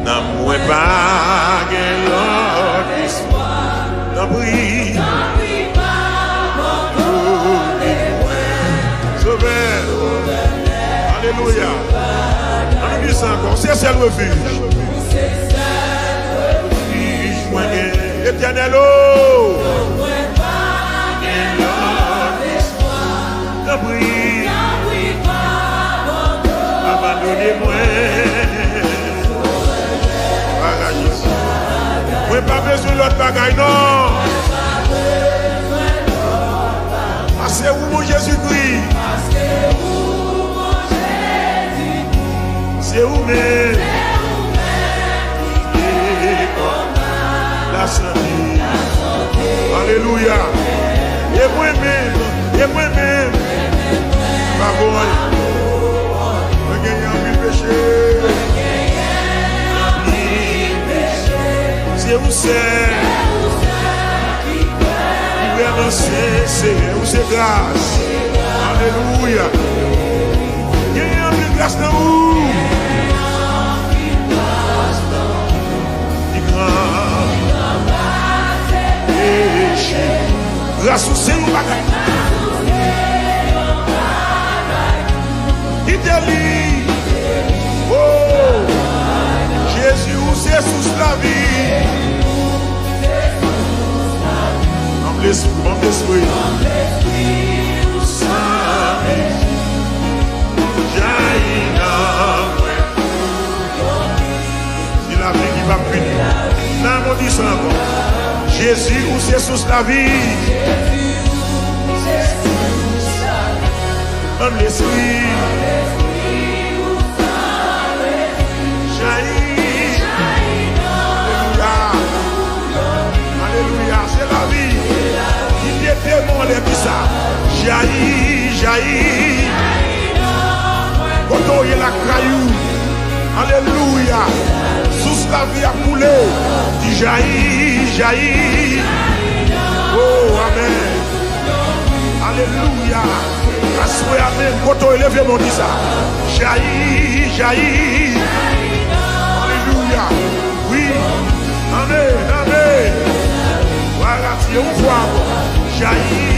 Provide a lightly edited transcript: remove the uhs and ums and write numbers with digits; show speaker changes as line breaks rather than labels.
N'a moins pas l'autre histoire. N'a pris. Sauveur. Alléluia. On dit ça encore. C'est ça le refuge. Éternel, oh. N'a pris. Abandonnez-moi. Moi pas besoin de l'autre bagaille, non. Parce que où mon Jésus-Christ. C'est où même. La santé. Alléluia. Et moi-même. Pas bon. Je gagne un mille péchés. C'est où c'est? C'est où c'est grâce. Alléluia. Il y a une grâce dans vous. Grâce au Seigneur bagaille. Il te lit. Oh, Jésus, où c'est sous la vie. Comme l'esprit. C'est la vie qui va punir. Là, on dit ça encore. Jésus, où c'est sous la vie. Comme l'esprit. Jaillit. Alléluia. C'est la vie. Il était bon, les dit ça. Jaillit. Quand on y a la caillou. Alléluia. Sous la vie a coulé. Dit jaillit. Oh, amen. Alléluia. Assoyez, amen. Quand on élève mon dit ça. Jaillit. Alléluia. Oui. Amen. Voilà, si on voit. Jaillit.